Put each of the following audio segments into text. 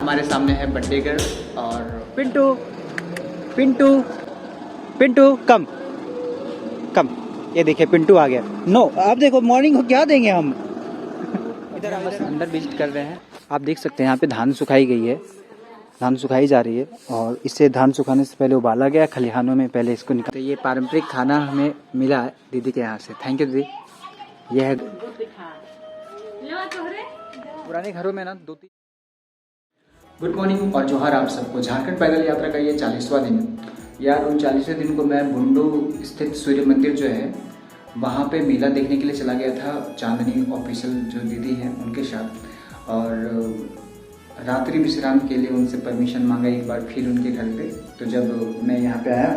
हमारे सामने है बर्थडे गर्ल और पिंटू पिंटू पिंटू कम कम। ये देखिए पिंटू आ गया। नो आप देखो मॉर्निंग को क्या देंगे हम। इधर हम बस अंदर विजिट कर रहे हैं। आप देख सकते हैं यहाँ पे धान सुखाई गई है, धान सुखाई जा रही है और इसे धान सुखाने से पहले उबाला गया खलिहानों में, पहले इसको निकाल। तो ये पारंपरिक खाना हमें मिला है दीदी के यहाँ से, थैंक यू दीदी। यह है पुराने घरों में ना 2-3। गुड मॉर्निंग और जोहार आप सबको। झारखंड पैदल यात्रा का ये 40वां दिन यार। उन 40वें दिन को मैं बुंडू स्थित सूर्य मंदिर जो है वहाँ पे मेला देखने के लिए चला गया था, चांदनी ऑफिशियल जो दीदी हैं उनके साथ। और रात्रि विश्राम के लिए उनसे परमिशन मांगा एक बार फिर उनके घर पे। तो जब मैं यहाँ पे आया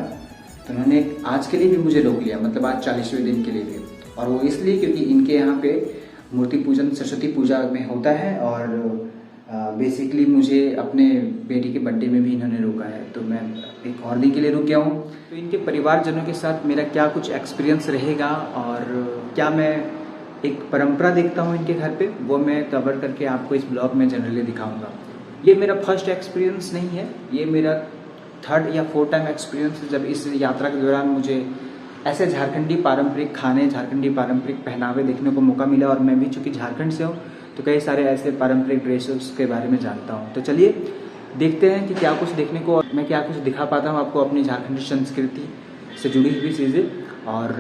तो उन्होंने आज के लिए भी मुझे रोक लिया, मतलब आज 40वें दिन के लिए भी। और वो इसलिए क्योंकि इनके यहाँ पे मूर्ति पूजन सरस्वती पूजा में होता है और बेसिकली मुझे अपने बेटी के बर्थडे में भी इन्होंने रोका है, तो मैं एक और दिन के लिए रुक गया हूँ। तो इनके परिवारजनों के साथ मेरा क्या कुछ एक्सपीरियंस रहेगा और क्या मैं एक परंपरा देखता हूँ इनके घर पे, वो मैं कवर करके आपको इस ब्लॉग में जनरली दिखाऊंगा। ये मेरा फर्स्ट एक्सपीरियंस नहीं है, ये मेरा 3rd या 4th टाइम एक्सपीरियंस है जब इस यात्रा के दौरान मुझे ऐसे झारखंडी पारंपरिक खाने, झारखंडी पारंपरिक पहनावे देखने को मौका मिला। और मैं भी चूँकि झारखंड से हूँ तो कई सारे ऐसे पारंपरिक ड्रेसेस के बारे में जानता हूँ। तो चलिए देखते हैं कि क्या कुछ देखने को और मैं क्या कुछ दिखा पाता हूँ आपको अपनी झारखंडी संस्कृति से जुड़ी हुई चीज़ें और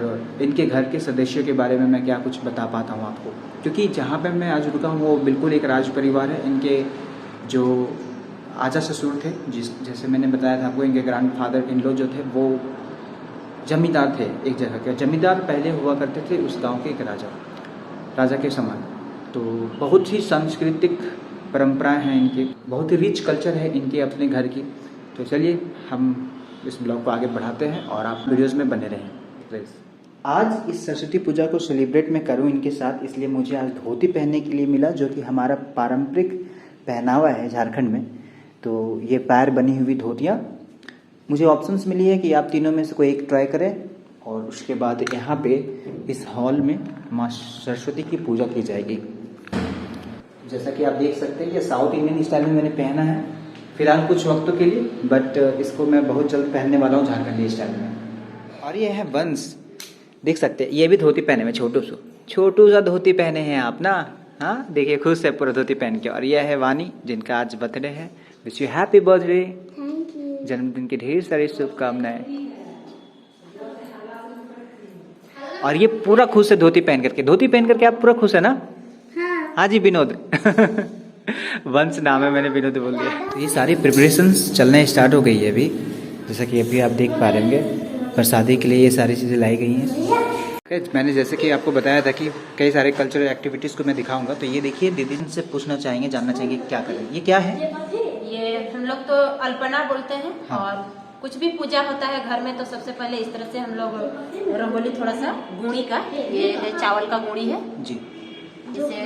इनके घर के सदस्यों के बारे में मैं क्या कुछ बता पाता हूँ आपको। क्योंकि जहाँ पे मैं आज रुका हूँ वो बिल्कुल एक राज परिवार है। इनके जो आजा ससुर थे, जैसे मैंने बताया था आपको, इनके ग्रैंडफादर इन लॉ जो थे वो जमींदार थे एक जगह के। जमींदार पहले हुआ करते थे उस गांव के एक राजा के समान। तो बहुत ही सांस्कृतिक परंपराएं हैं इनकी, बहुत ही रिच कल्चर है इनके अपने घर की। तो चलिए हम इस ब्लॉग को आगे बढ़ाते हैं और आप वीडियोस में बने रहें प्लीज़। आज इस सरस्वती पूजा को सेलिब्रेट मैं करूं इनके साथ, इसलिए मुझे आज धोती पहनने के लिए मिला, जो कि हमारा पारंपरिक पहनावा है झारखंड में। तो ये पैर बनी हुई धोतियाँ मुझे ऑप्शंस मिली है कि आप तीनों में से कोई एक ट्राई करें। और उसके बाद यहाँ पे इस हॉल में माँ सरस्वती की पूजा की जाएगी। जैसा कि आप देख सकते हैं ये साउथ इंडियन स्टाइल में मैंने पहना है फिलहाल कुछ वक्तों के लिए, बट इसको मैं बहुत जल्द पहनने वाला हूँ झारखंडी स्टाइल में। और ये है वंश, देख सकते हैं ये भी धोती पहने में, छोटू सा धोती पहने हैं आप ना। हाँ देखिए खुश है पूरा धोती पहन के। और यह है वानी जिनका आज बर्थडे है, विश यू हैप्पी बर्थडे, जन्मदिन की ढेर सारी शुभकामनाएं। और ये पूरा खुश है धोती पहन करके आप पूरा खुश है ना? हाँ जी विनोद वंश नाम है, मैंने विनोद बोल दिया। तो ये सारी प्रिपरेशंस चलना स्टार्ट हो गई है अभी, जैसा कि अभी आप देख पा रहे होंगे। प्रसादी के लिए ये सारी चीज़ें लाई गई हैं। मैंने जैसे कि आपको बताया था कि कई सारे कल्चरल एक्टिविटीज़ को मैं दिखाऊंगा। तो ये देखिए दीदी से पूछना चाहेंगे, जानना चाहेंगे क्या करें। ये क्या है? ये हम लोग तो अल्पना बोलते हैं। हाँ। और कुछ भी पूजा होता है घर में तो सबसे पहले इस तरह से हम लोग रंगोली, थोड़ा सा गुड़ी का, ये है चावल का गुड़ी है जी, जिसे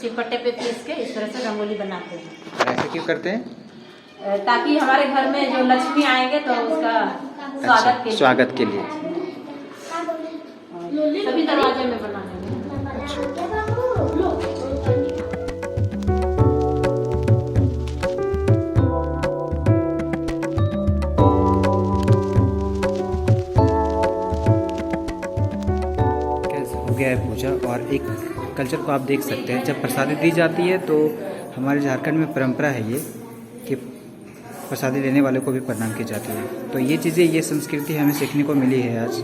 सिलपट्टे पे पीस के इस तरह से रंगोली बनाते हैं। और ऐसे क्यों करते हैं? ताकि हमारे घर में जो लक्ष्मी आएंगे तो उसका स्वागत के लिए सभी दरवाजे में बनाने में। गया है पूजा। और एक कल्चर को आप देख सकते हैं, जब प्रसादी दी जाती है तो हमारे झारखंड में परंपरा है ये कि प्रसादी लेने वाले को भी प्रणाम की जाती है। तो ये चीज़ें, ये संस्कृति हमें सीखने को मिली है। आज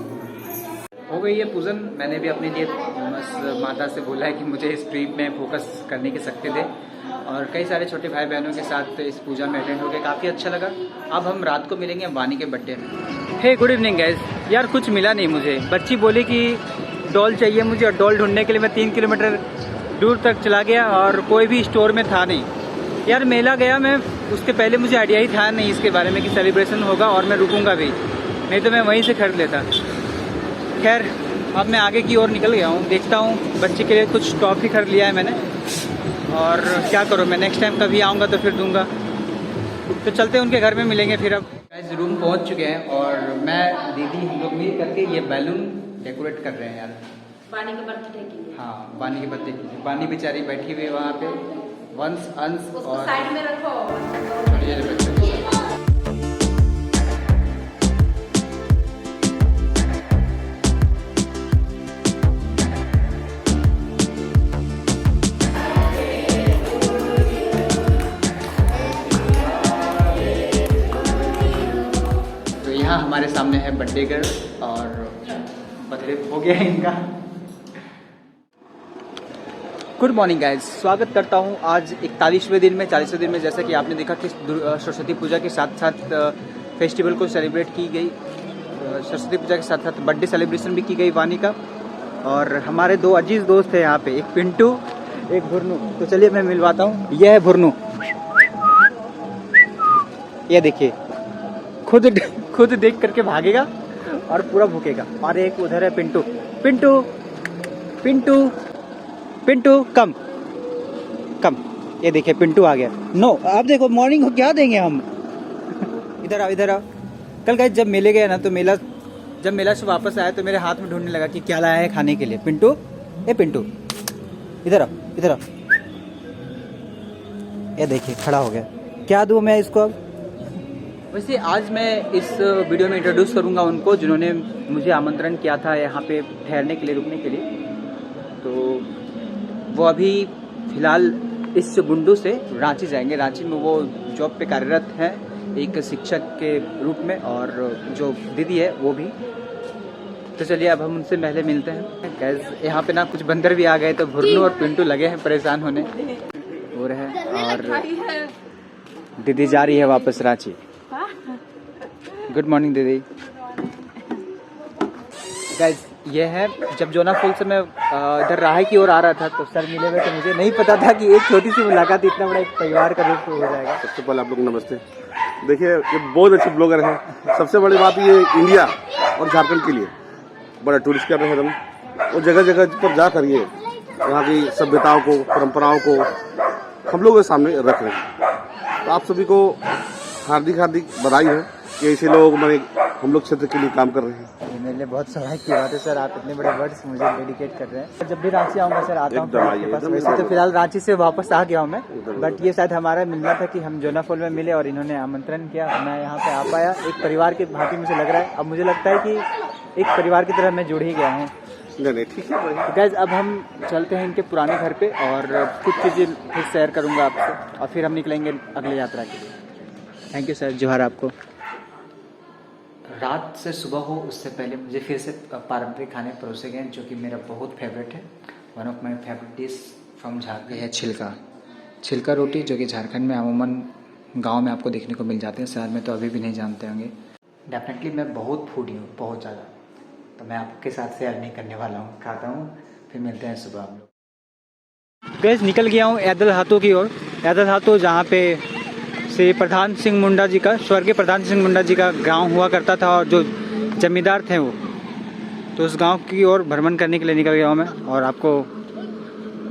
हो गई है पूजन। मैंने भी अपने लिए बस माता से बोला है कि मुझे इस ट्रिप में फोकस करने की शक्ति दे। और कई सारे छोटे भाई बहनों के साथ इस पूजा में अटेंड हो गए, काफ़ी अच्छा लगा। अब हम रात को मिलेंगे वानी के बर्थडे में। हे गुड इवनिंग गाइस। यार कुछ मिला नहीं मुझे, बच्ची बोली कि डॉल चाहिए मुझे, और डॉल ढूंढने के लिए मैं 3 किलोमीटर दूर तक चला गया और कोई भी स्टोर में था नहीं। यार मेला गया मैं, उसके पहले मुझे आइडिया ही था नहीं इसके बारे में कि सेलिब्रेशन होगा और मैं रुकूंगा भी, नहीं तो मैं वहीं से खरीद लेता। खैर अब मैं आगे की ओर निकल गया हूँ, देखता हूँ। बच्चे के लिए कुछ टॉफ़ी खरीद लिया है मैंने, और क्या करूँ मैं, नेक्स्ट टाइम कभी आऊँगा तो फिर दूँगा। तो चलते हैं उनके घर में मिलेंगे फिर। अब रूम पहुँच चुके हैं और मैं दीदी हम लोग मिल करके ये बैलून डेकोरेट कर रहे हैं यार, बानी के बर्थडे के लिए। हाँ बानी के बर्थडे के लिए। बानी बेचारी बैठी हुई है वहाँ पे, वंश, अंश उसको और साइड में रखो। हमारे सामने है बर्थडे गर्ल और बर्थडे हो गया है इनका। गुड मॉर्निंग गाइज, स्वागत करता हूँ आज 41वें दिन में 40वें दिन में। जैसा कि आपने देखा कि सरस्वती पूजा के साथ साथ फेस्टिवल को सेलिब्रेट की गई, सरस्वती पूजा के साथ साथ बर्थडे सेलिब्रेशन भी की गई वानी का। और हमारे दो अजीज दोस्त हैं यहाँ पे, एक पिंटू एक भुरनू। तो चलिए मैं मिलवाता हूँ। यह है भुरनू, ये देखिए खुद देख करके भागेगा और पूरा भूकेगा। और एक उधर है पिंटू। पिंटू पिंटू पिंटू कम कम, ये देखिए पिंटू आ गया। नो आप देखो मॉर्निंग को क्या देंगे हम। इधर आओ इधर आओ। कल गाइस जब मेले गए ना, तो जब मेला से वापस आया तो मेरे हाथ में ढूंढने लगा कि क्या लाया है खाने के लिए। पिंटू ए पिंटू इधर आओ इधर आओ। ये देखिए खड़ा हो गया। क्या दूँ मैं इसको अब। वैसे आज मैं इस वीडियो में इंट्रोड्यूस करूंगा उनको जिन्होंने मुझे आमंत्रण किया था यहाँ पे ठहरने के लिए, रुकने के लिए। तो वो अभी फ़िलहाल इस बुंडू से रांची जाएंगे। रांची में वो जॉब पे कार्यरत हैं एक शिक्षक के रूप में, और जो दीदी है वो भी। तो चलिए अब हम उनसे पहले मिलते हैं। गैस यहाँ पे ना कुछ बंदर भी आ गए, तो भुरनू और पिंटू लगे हैं परेशान होने हो रहे हैं। और दीदी जा रही है वापस रांची। गुड मॉर्निंग दीदी। गाइस ये है, जब जोना फॉल से मैं इधर राही की ओर आ रहा था तो सर मिले हुए, तो मुझे नहीं पता था कि एक छोटी सी मुलाकात इतना बड़ा एक परिवार का रूप हो जाएगा। सबसे पहले आप लोग नमस्ते। देखिए ये बहुत अच्छे ब्लॉगर हैं। सबसे बड़ी बात ये इंडिया और झारखंड के लिए बड़ा टूरिस्ट कर रहे हैं हम। वो जगह जगह पर जा कर ये वहाँ की सभ्यताओं को, परंपराओं को हम लोग के सामने रख रहे हैं। तो आप सभी को हार्दिक बधाई है कि ऐसे लोग हम लोग क्षेत्र के लिए काम कर रहे हैं। ये मेरे लिए बहुत सौभाग्य की बात है सर, आप इतने बड़े वर्ड्स मुझे डेडिकेट कर रहे हैं। जब भी रांची आऊँगा सर आता हूँ आपके पास। वैसे तो फिलहाल रांची से वापस आ गया हूँ मैं, बट ये शायद हमारा मिलना था कि हम जोना फॉल में मिले और इन्होंने आमंत्रण किया, मैं यहाँ पे आ पाया। एक परिवार के भांति मुझे लग रहा है। अब मुझे लगता है कि एक परिवार की तरह मैं जुड़ ही गया हूँ। नहीं ठीक है। तो गाइस अब हम चलते हैं इनके पुराने घर पे और कुछ चीज़ें फिर शेयर करूँगा आपसे, और फिर हम निकलेंगे अगले यात्रा के लिए। थैंक यू सर, जोहार आपको। रात से सुबह हो उससे पहले मुझे फिर से पारंपरिक खाने परोसे गए, जो कि मेरा बहुत फेवरेट है। One of my favourite dish from Jharkhand है छिलका रोटी, जो कि झारखंड में अमूमन गांव में आपको देखने को मिल जाते हैं, शहर में तो अभी भी नहीं जानते होंगे। डेफिनेटली मैं बहुत फूडी हूँ, बहुत ज़्यादा, तो मैं आपके साथ शेयर नहीं करने वाला हूँ। खाता हूँ, फिर मिलते हैं सुबह हम लोग। गैस निकल गया हूँ ऐदल हाथों की ओर। ऐदल हाथों जहाँ पे श्री प्रधान सिंह मुंडा जी का, स्वर्गीय प्रधान सिंह मुंडा जी का गांव हुआ करता था, और जो जमींदार थे वो, तो उस गांव की ओर भ्रमण करने के लिए निकल गया हूँ मैं, और आपको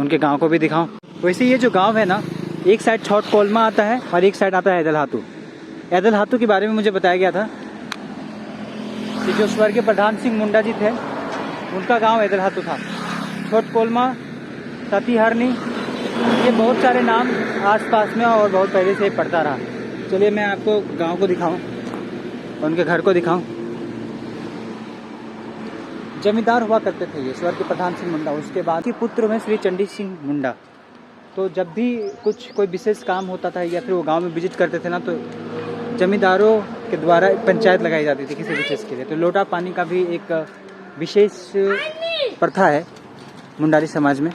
उनके गांव को भी दिखाऊं। वैसे ये जो गांव है ना, एक साइड छौट कोलमा आता है और एक साइड आता है ऐदल हाथू। ऐदल हाथू के बारे में मुझे बताया गया था कि जो स्वर्गीय प्रधान सिंह मुंडा जी थे उनका गाँव ऐदल हाथू था। छौट कोलमा, सतीहरनी, ये बहुत सारे नाम आसपास में और बहुत पहले से पढ़ता रहा। चलिए मैं आपको गांव को दिखाऊं, उनके घर को दिखाऊं। जमींदार हुआ करते थे ये स्वर्गीय प्रधान सिंह मुंडा। उसके बाद के पुत्र में श्री चंडी सिंह मुंडा। तो जब भी कोई विशेष काम होता था या फिर वो गांव में विजिट करते थे ना, तो जमींदारों के द्वारा पंचायत लगाई जाती थी किसी विशेष के लिए। तो लोटा पानी का भी एक विशेष प्रथा है मुंडारी समाज में।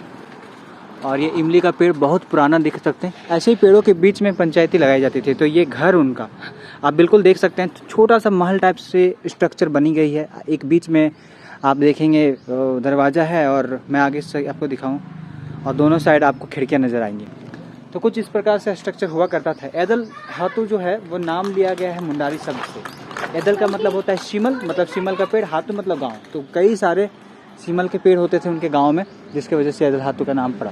और ये इमली का पेड़ बहुत पुराना दिख सकते हैं। ऐसे ही पेड़ों के बीच में पंचायती लगाई जाती थी। तो ये घर उनका आप बिल्कुल देख सकते हैं, छोटा सा महल टाइप से स्ट्रक्चर बनी गई है। एक बीच में आप देखेंगे दरवाज़ा है, और मैं आगे से आपको दिखाऊं, और दोनों साइड आपको खिड़कियां नज़र आएंगी। तो कुछ इस प्रकार से स्ट्रक्चर हुआ करता था। ऐदल हाथू जो है वो नाम लिया गया है मुंडारी शब्द से। ऐदल का मतलब होता है शिमल, मतलब शिमल का पेड़, हाथू मतलब गाँव। तो कई सारे शिमल के पेड़ होते थे उनके गाँव में, जिसके वजह से ऐदल हाथू का नाम पड़ा।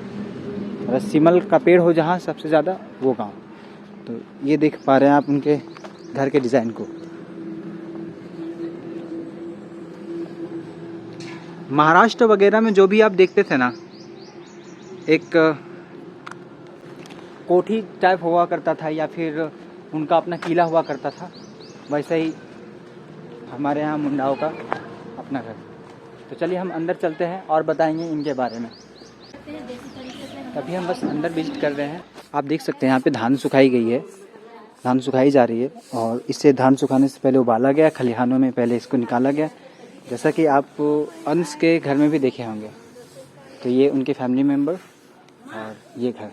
और शिमल का पेड़ हो जहाँ सबसे ज़्यादा, वो गांव। तो ये देख पा रहे हैं आप उनके घर के डिज़ाइन को। महाराष्ट्र वगैरह में जो भी आप देखते थे ना, एक कोठी टाइप हुआ करता था या फिर उनका अपना किला हुआ करता था, वैसे ही हमारे यहाँ मुंडाओं का अपना घर। तो चलिए हम अंदर चलते हैं और बताएंगे इनके बारे में। अभी हम बस अंदर विजिट कर रहे हैं। आप देख सकते हैं यहाँ पे धान सुखाई गई है, धान सुखाई जा रही है और इससे धान सुखाने से पहले उबाला गया, खलिहानों में पहले इसको निकाला गया, जैसा कि आप अंश के घर में भी देखे होंगे। तो ये उनके फैमिली मेम्बर और ये घर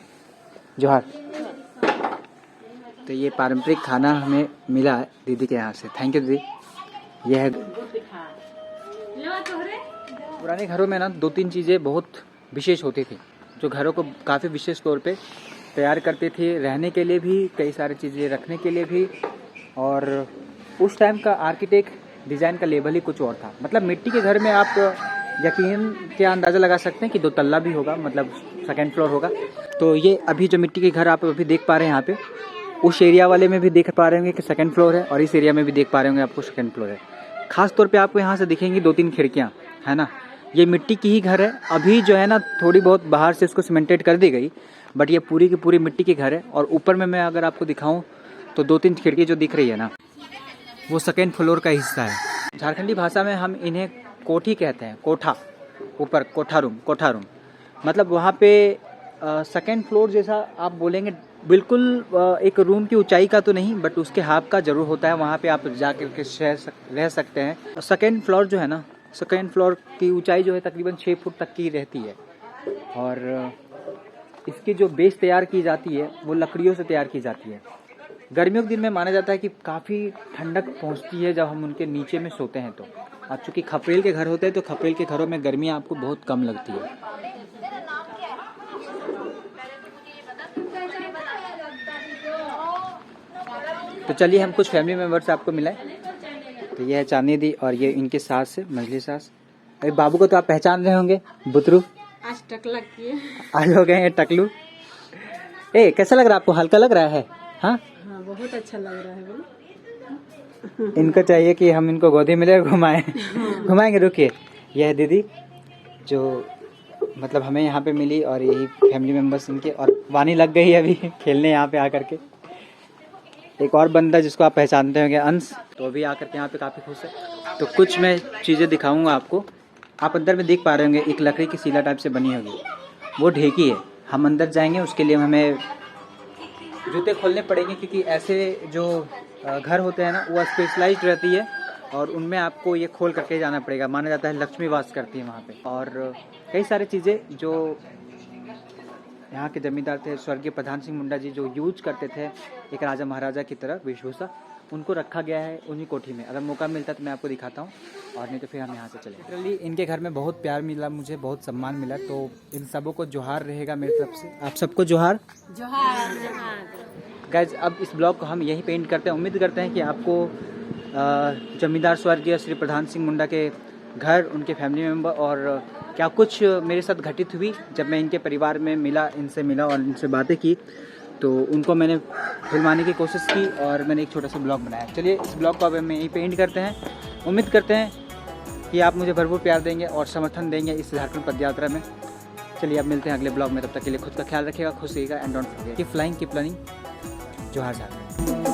जोहार। तो ये पारंपरिक खाना हमें मिला है दीदी के यहाँ से, थैंक यू दीदी। यह है पुराने घरों में ना 2-3 चीज़ें बहुत विशेष होती थी जो घरों को काफ़ी विशेष तौर पे तैयार करती थी, रहने के लिए भी, कई सारी चीज़ें रखने के लिए भी। और उस टाइम का आर्किटेक्ट डिज़ाइन का लेवल ही कुछ और था। मतलब मिट्टी के घर में आप यकीन क्या अंदाज़ा लगा सकते हैं कि 2 तल्ला भी होगा, मतलब 2nd फ्लोर होगा। तो ये अभी जो मिट्टी के घर आप अभी देख पा रहे हैं यहाँ पे, उस एरिया वाले में भी देख पा रहे होंगे कि 2nd फ्लोर है, और इस एरिया में भी देख पा रहे होंगे आपको 2nd फ्लोर है। खास तौर पे आपको यहाँ से दिखेंगी 2-3 खिड़कियाँ, है ना। ये मिट्टी की ही घर है। अभी जो है ना थोड़ी बहुत बाहर से इसको सीमेंटेड कर दी गई, बट ये पूरी की पूरी मिट्टी के घर है। और ऊपर में मैं अगर आपको दिखाऊं तो 2-3 खिड़की जो दिख रही है ना, वो 2nd फ्लोर का हिस्सा है। झारखंडी भाषा में हम इन्हें कोठी कहते हैं, कोठा, ऊपर कोठा रूम। मतलब वहाँ पे 2nd फ्लोर जैसा आप बोलेंगे, बिल्कुल एक रूम की ऊंचाई का तो नहीं, बट उसके हाफ का जरूर होता है। वहाँ पे आप जा कर के रह सकते हैं। 2nd फ्लोर जो है ना, 2nd फ्लोर की ऊंचाई जो है तकरीबन 6 फुट तक की रहती है। और इसकी जो बेस तैयार की जाती है वो लकड़ियों से तैयार की जाती है। गर्मियों के दिन में माना जाता है कि काफ़ी ठंडक पहुंचती है जब हम उनके नीचे में सोते हैं। तो अब चूँकि खपरेल के घर होते हैं तो खपरेल के घरों में गर्मी आपको बहुत कम लगती है। तो चलिए हम कुछ फैमिली मेम्बर से आपको मिलाएं। तो ये है चांदनी दी और ये इनके सास है, मंझली सास। अरे बाबू को तो आप पहचान रहे होंगे, बुतरू। आज टकला किए, आज हो गए हैं टकलू। कैसा लग रहा है आपको? हल्का लग रहा है? हाँ हाँ, बहुत अच्छा लग रहा है बोलो। इनको चाहिए कि हम इनको गोदी में ले घुमाएं। घुमाएंगे, रुकिए। यह है दीदी जो मतलब हमें यहाँ पे मिली, और यही फैमिली मेम्बर्स इनके। और वानी लग गई अभी खेलने यहाँ पे आकर के। एक और बंदा जिसको आप पहचानते होंगे, अंश, तो अभी आकर के यहाँ पे काफ़ी खुश है। तो कुछ मैं चीज़ें दिखाऊंगा आपको। आप अंदर में देख पा रहे होंगे एक लकड़ी की सीला टाइप से बनी होगी, वो ढेकी है। हम अंदर जाएंगे, उसके लिए हमें जूते खोलने पड़ेंगे, क्योंकि ऐसे जो घर होते हैं ना वो स्पेशलाइज्ड रहती है और उनमें आपको ये खोल करके जाना पड़ेगा। माना जाता है लक्ष्मी वास करती है वहाँ पे। और कई सारी चीज़ें जो यहाँ के जमींदार थे, स्वर्गीय प्रधान सिंह मुंडा जी, जो यूज करते थे एक राजा महाराजा की तरह वेशभूषा, उनको रखा गया है उन्हीं कोठी में। अगर मौका मिलता तो मैं आपको दिखाता हूँ, और नहीं तो फिर हम यहाँ से चले। लिटरली इनके घर में बहुत प्यार मिला, मुझे बहुत सम्मान मिला। तो इन सबों को जोहार रहेगा मेरी तरफ से। आप सबको जोहार। गाइज, अब इस ब्लॉग को हम यही पेंट करते हैं। उम्मीद करते हैं कि आपको जमींदार स्वर्गीय श्री प्रधान सिंह मुंडा के घर, उनके फैमिली मेम्बर और क्या कुछ मेरे साथ घटित हुई जब मैं इनके परिवार में मिला, इनसे मिला और इनसे बातें की, तो उनको मैंने फिल्माने की कोशिश की और मैंने एक छोटा सा ब्लॉग बनाया। चलिए इस ब्लॉग को अब हम यहीं पेंट करते हैं। उम्मीद करते हैं कि आप मुझे भरपूर प्यार देंगे और समर्थन देंगे इस झारखंड पदयात्रा में। चलिए अब मिलते हैं अगले ब्लॉग में। तब तक के लिए खुद का ख्याल रखिएगा, खुश रहिएगा, and don't forget keep flying, keep learning. जोहार झारखंड।